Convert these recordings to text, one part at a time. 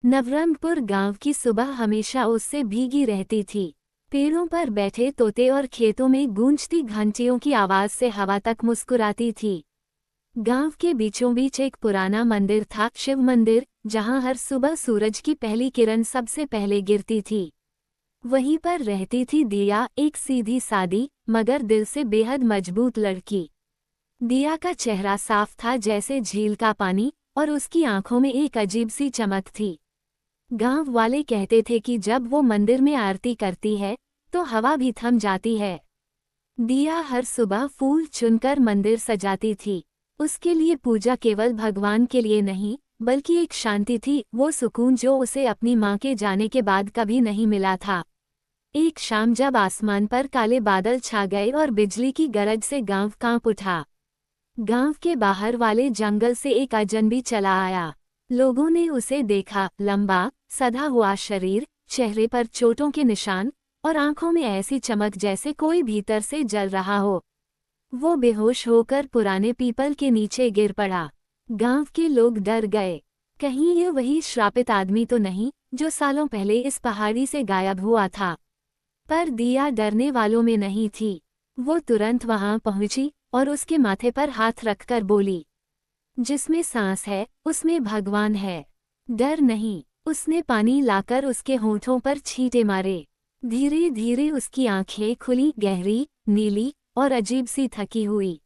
नवरंगपुर गांव की सुबह हमेशा उससे भीगी रहती थी। पेड़ों पर बैठे तोते और खेतों में गूंजती घंटियों की आवाज से हवा तक मुस्कुराती थी। गांव के बीचों बीच एक पुराना मंदिर था, शिव मंदिर, जहां हर सुबह सूरज की पहली किरण सबसे पहले गिरती थी। वहीं पर रहती थी दिया, एक सीधी सादी मगर दिल से बेहद मजबूत लड़की। दिया का चेहरा साफ था जैसे झील का पानी, और उसकी आंखों में एक अजीब सी चमक थी। गांव वाले कहते थे कि जब वो मंदिर में आरती करती है तो हवा भी थम जाती है। दिया हर सुबह फूल चुनकर मंदिर सजाती थी। उसके लिए पूजा केवल भगवान के लिए नहीं, बल्कि एक शांति थी, वो सुकून जो उसे अपनी मां के जाने के बाद कभी नहीं मिला था। एक शाम जब आसमान पर काले बादल छा गए और बिजली की गरज से गांव कांप उठा। गांव के बाहर वाले जंगल से एक अजनबी चला आया। लोगों ने उसे देखा, लंबा सधा हुआ शरीर, चेहरे पर चोटों के निशान और आंखों में ऐसी चमक जैसे कोई भीतर से जल रहा हो। वो बेहोश होकर पुराने पीपल के नीचे गिर पड़ा। गांव के लोग डर गए, कहीं ये वही श्रापित आदमी तो नहीं जो सालों पहले इस पहाड़ी से गायब हुआ था। पर दिया डरने वालों में नहीं थी। वो तुरंत वहां पहुंची और उसके माथे पर हाथ रखकर बोली, जिसमें सांस है उसमें भगवान है, डर नहीं। उसने पानी लाकर उसके होंठों पर छींटे मारे। धीरे धीरे उसकी आंखें खुली, गहरी, नीली और अजीब सी थकी हुई।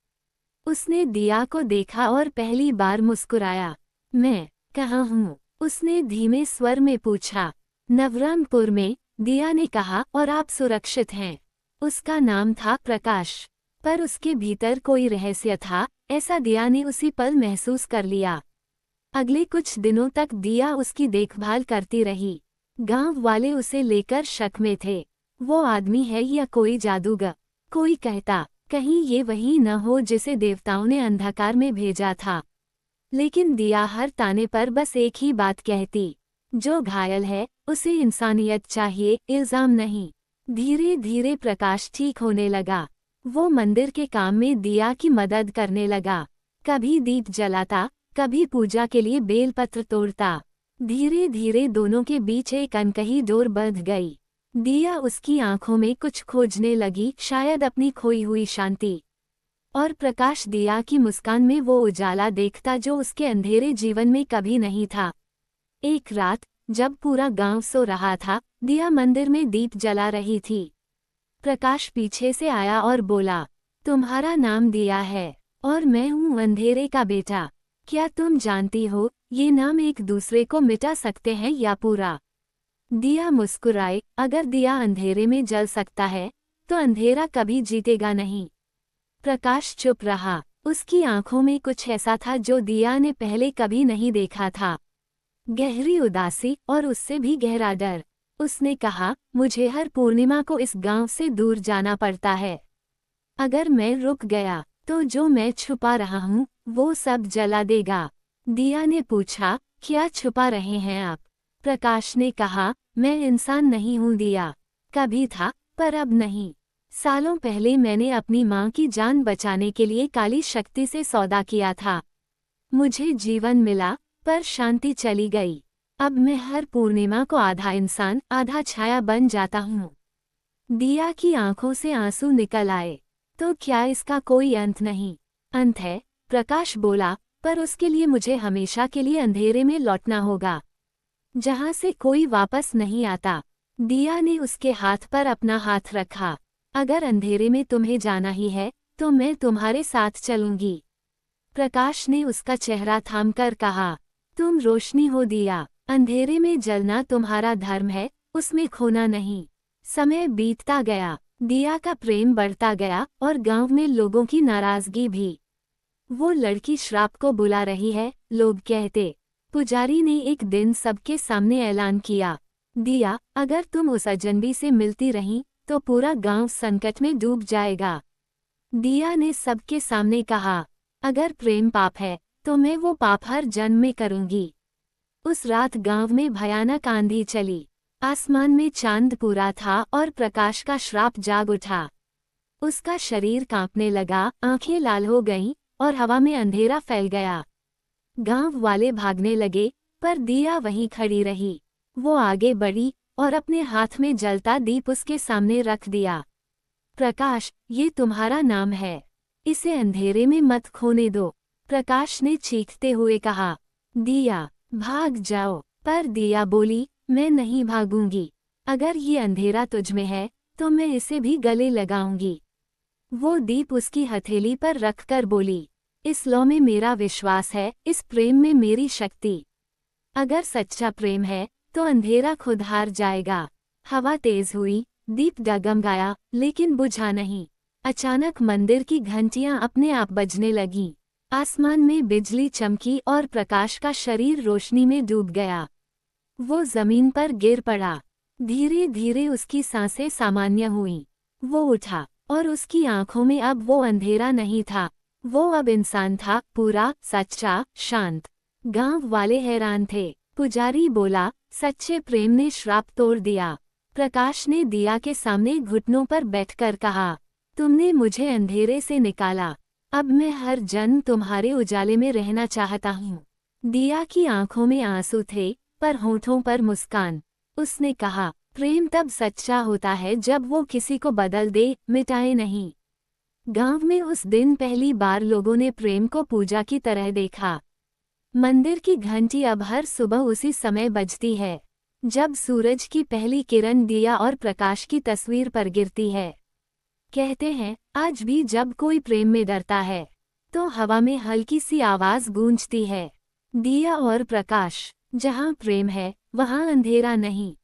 उसने दिया को देखा और पहली बार मुस्कुराया। मैं कहाँ हूँ? उसने धीमे स्वर में पूछा। नवरंगपुर में, दिया ने कहा, और आप सुरक्षित हैं। उसका नाम था प्रकाश, पर उसके भीतर कोई रहस्य था, ऐसा दिया ने उसी पल महसूस कर लिया। अगले कुछ दिनों तक दिया उसकी देखभाल करती रही। गांव वाले उसे लेकर शक में थे, वो आदमी है या कोई जादूगर। कोई कहता कहीं ये वही न हो जिसे देवताओं ने अंधकार में भेजा था। लेकिन दिया हर ताने पर बस एक ही बात कहती, जो घायल है उसे इंसानियत चाहिए, इल्जाम नहीं। धीरे धीरे प्रकाश ठीक होने लगा। वो मंदिर के काम में दिया की मदद करने लगा। कभी दीप जलाता, कभी पूजा के लिए बेलपत्र तोड़ता। धीरे धीरे दोनों के बीच एक अनकही डोर बंध गई। दिया उसकी आंखों में कुछ खोजने लगी, शायद अपनी खोई हुई शांति। और प्रकाश दिया की मुस्कान में वो उजाला देखता जो उसके अंधेरे जीवन में कभी नहीं था। एक रात जब पूरा गांव सो रहा था, दिया मंदिर में दीप जला रही थी। प्रकाश पीछे से आया और बोला, तुम्हारा नाम दिया है और मैं हूँ अंधेरे का बेटा। क्या तुम जानती हो ये नाम एक दूसरे को मिटा सकते हैं या पूरा? दिया मुस्कुराए, अगर दिया अंधेरे में जल सकता है तो अंधेरा कभी जीतेगा नहीं। प्रकाश चुप रहा। उसकी आंखों में कुछ ऐसा था जो दिया ने पहले कभी नहीं देखा था, गहरी उदासी और उससे भी गहरा डर। उसने कहा, मुझे हर पूर्णिमा को इस गांव से दूर जाना पड़ता है। अगर मैं रुक गया तो जो मैं छुपा रहा हूँ वो सब जला देगा। दिया ने पूछा, क्या छुपा रहे हैं आप? प्रकाश ने कहा, मैं इंसान नहीं हूँ दिया। कभी था पर अब नहीं। सालों पहले मैंने अपनी माँ की जान बचाने के लिए काली शक्ति से सौदा किया था। मुझे जीवन मिला पर शांति चली गई। अब मैं हर पूर्णिमा को आधा इंसान आधा छाया बन जाता हूँ। दिया की आंखों से आंसू निकल आए। तो क्या इसका कोई अंत नहीं? अंत है, प्रकाश बोला, पर उसके लिए मुझे हमेशा के लिए अंधेरे में लौटना होगा, जहां से कोई वापस नहीं आता। दिया ने उसके हाथ पर अपना हाथ रखा। अगर अंधेरे में तुम्हें जाना ही है तो मैं तुम्हारे साथ चलूंगी। प्रकाश ने उसका चेहरा थामकर कहा, तुम रोशनी हो दिया, अंधेरे में जलना तुम्हारा धर्म है, उसमें खोना नहीं। समय बीतता गया, दिया का प्रेम बढ़ता गया और गांव में लोगों की नाराजगी भी। वो लड़की श्राप को बुला रही है, लोग कहते। पुजारी ने एक दिन सबके सामने ऐलान किया, दिया, अगर तुम उस अजनबी से मिलती रहीं तो पूरा गांव संकट में डूब जाएगा। दिया ने सबके सामने कहा, अगर प्रेम पाप है तो मैं वो पाप हर जन्म में करूंगी। उस रात गांव में भयानक आंधी चली। आसमान में चांद पूरा था और प्रकाश का श्राप जाग उठा। उसका शरीर कांपने लगा, आंखें लाल हो गईं और हवा में अंधेरा फैल गया। गांव वाले भागने लगे, पर दिया वहीं खड़ी रही। वो आगे बढ़ी और अपने हाथ में जलता दीप उसके सामने रख दिया। प्रकाश, ये तुम्हारा नाम है, इसे अंधेरे में मत खोने दो, प्रकाश ने चीखते हुए कहा। दिया, भाग जाओ। पर दिया बोली, मैं नहीं भागूंगी। अगर ये अंधेरा तुझ में है तो मैं इसे भी गले लगाऊंगी। वो दीप उसकी हथेली पर रखकर बोली, इस लौ में मेरा विश्वास है, इस प्रेम में मेरी शक्ति। अगर सच्चा प्रेम है तो अंधेरा खुद हार जाएगा। हवा तेज हुई, दीप डगमगाया, लेकिन बुझा नहीं। अचानक मंदिर की घंटियां अपने आप बजने लगीं। आसमान में बिजली चमकी और प्रकाश का शरीर रोशनी में डूब गया। वो जमीन पर गिर पड़ा। धीरे धीरे उसकी सांसें सामान्य हुईं। वो उठा और उसकी आंखों में अब वो अंधेरा नहीं था। वो अब इंसान था, पूरा, सच्चा, शांत। गांव वाले हैरान थे। पुजारी बोला, सच्चे प्रेम ने श्राप तोड़ दिया। प्रकाश ने दिया के सामने घुटनों पर बैठकर कहा, तुमने मुझे अंधेरे से निकाला, अब मैं हर जन्म तुम्हारे उजाले में रहना चाहता हूँ। दिया की आंखों में आंसू थे, पर होठों पर मुस्कान। उसने कहा, प्रेम तब सच्चा होता है जब वो किसी को बदल दे, मिटाए नहीं। गांव में उस दिन पहली बार लोगों ने प्रेम को पूजा की तरह देखा। मंदिर की घंटी अब हर सुबह उसी समय बजती है, जब सूरज की पहली किरण दिया और प्रकाश की तस्वीर पर गिरती है। कहते हैं, आज भी जब कोई प्रेम में डरता है तो हवा में हल्की सी आवाज गूंजती है। दिया और प्रकाश, जहाँ प्रेम है वहाँ अंधेरा नहीं।